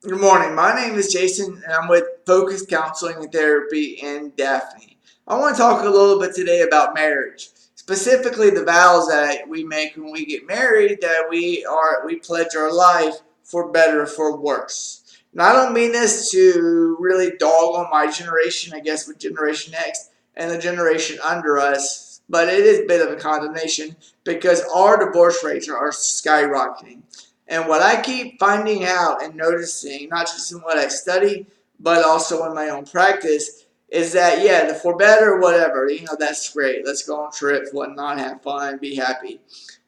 Good morning. My name is Jason, and I'm with Focus Counseling and Therapy in Daphne. I want to talk a little bit today about marriage, specifically the vows that we make when we get married. That we pledge our life for better or for worse. And I don't mean this to really dog on my generation, I guess, with Generation X and the generation under us, but it is a bit of a condemnation because our divorce rates are skyrocketing. And what I keep finding out and noticing, not just in what I study, but also in my own practice, is that, yeah, the for better, whatever, that's great. Let's go on trips, whatnot, have fun, be happy.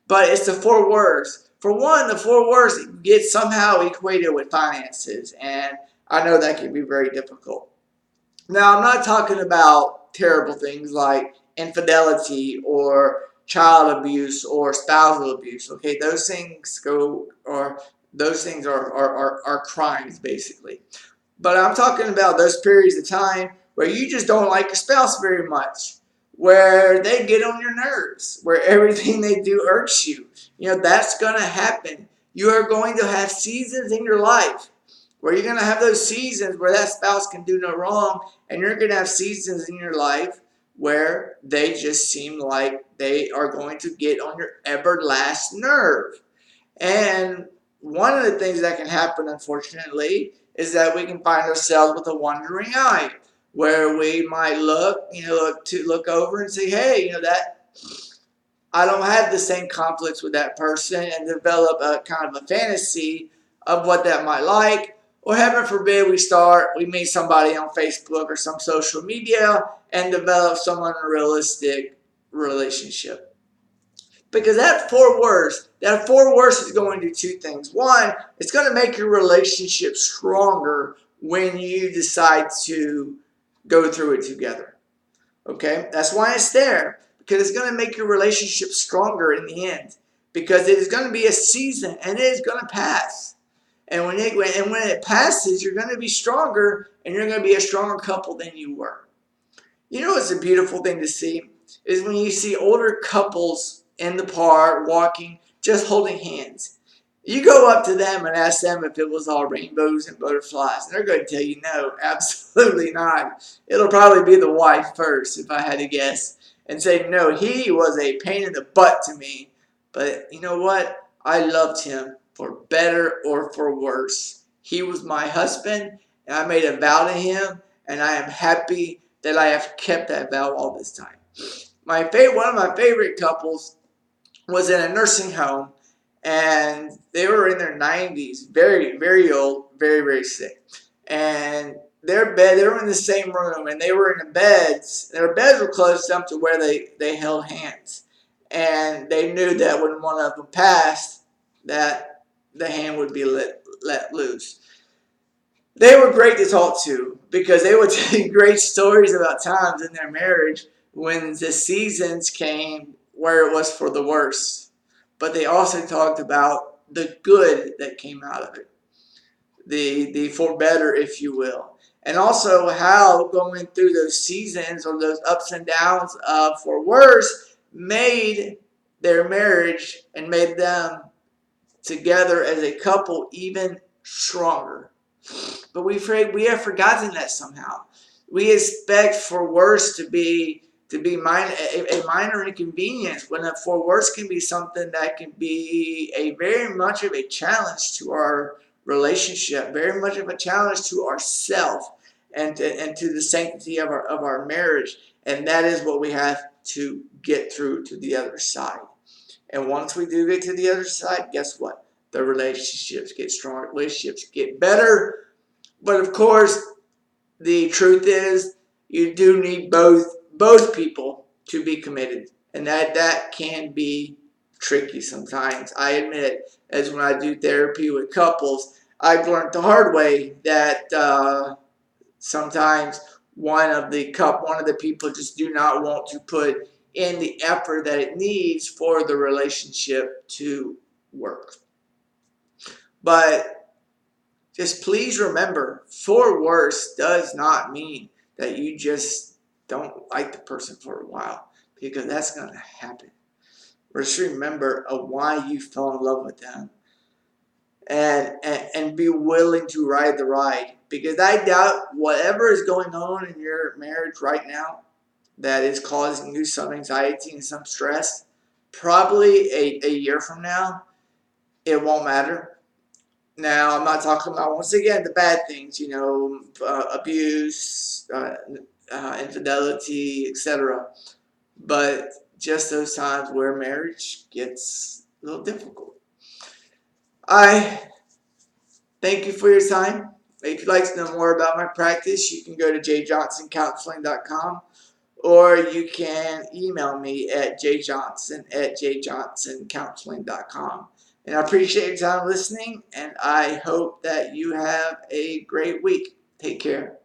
But it's the for worse. For one, the for worse gets somehow equated with finances, and I know that can be very difficult. Now, I'm not talking about terrible things like infidelity or child abuse or spousal abuse. Okay, those things go or those things are crimes basically. But I'm talking about those periods of time where you just don't like your spouse very much, where they get on your nerves, where everything they do irks you. That's going to happen. You are going to have seasons in your life where you're going to have those seasons where that spouse can do no wrong, and you're going to have seasons in your life where they just seem like they are going to get on your ever last nerve. And one of the things that can happen, unfortunately, is that we can find ourselves with a wandering eye, where we might look over and say, "Hey, that I don't have the same conflicts with that person," and develop a kind of a fantasy of what that might like. Or heaven forbid, we meet somebody on Facebook or some social media and develop some unrealistic relationship. Because that four worse is going to do two things. One, it's going to make your relationship stronger when you decide to go through it together. Okay? That's why it's there. Because it's going to make your relationship stronger in the end. Because it is going to be a season and it is going to pass. And when it passes, you're going to be stronger and you're going to be a stronger couple than you were. What's a beautiful thing to see is when you see older couples in the park walking, just holding hands. You go up to them and ask them if it was all rainbows and butterflies, and they're going to tell you no, absolutely not. It'll probably be the wife first, if I had to guess, and say, no, he was a pain in the butt to me. But you know what? I loved him for better or for worse. He was my husband, and I made a vow to him, and I am happy that I have kept that vow all this time. One of my favorite couples was in a nursing home, and they were in their 90s, very, very old, very, very sick. And they were in the same room, and they were in the beds. Their beds were close up to where they held hands. And they knew that when one of them passed, that the hand would be let loose. They were great to talk to because they would tell you great stories about times in their marriage when the seasons came where it was for the worse. But they also talked about the good that came out of it, the for better, if you will. And also how going through those seasons or those ups and downs of for worse made their marriage and made them together as a couple even stronger. But we have forgotten that somehow. We expect for worse a minor inconvenience when a for worse can be something that can be a very much of a challenge to our relationship, very much of a challenge to ourself and to the sanctity of our marriage. And that is what we have to get through to the other side. And once we do get to the other side, guess what? The relationships get stronger, relationships get better. But of course, the truth is you do need both people to be committed. And that can be tricky sometimes. I admit it. As when I do therapy with couples, I've learned the hard way that sometimes one of the people just do not want to put in the effort that it needs for the relationship to work. But just please remember, for worse does not mean that you just don't like the person for a while, because that's going to happen. Just remember why you fell in love with them, and and be willing to ride the ride. Because I doubt whatever is going on in your marriage right now that is causing you some anxiety and some stress, probably a year from now, it won't matter. Now, I'm not talking about, once again, the bad things, abuse, infidelity, etc. But just those times where marriage gets a little difficult. I thank you for your time. If you'd like to know more about my practice, you can go to jjohnsoncounseling.com, or you can email me at jjohnson@jjohnsoncounseling.com. And I appreciate your time listening, and I hope that you have a great week. Take care.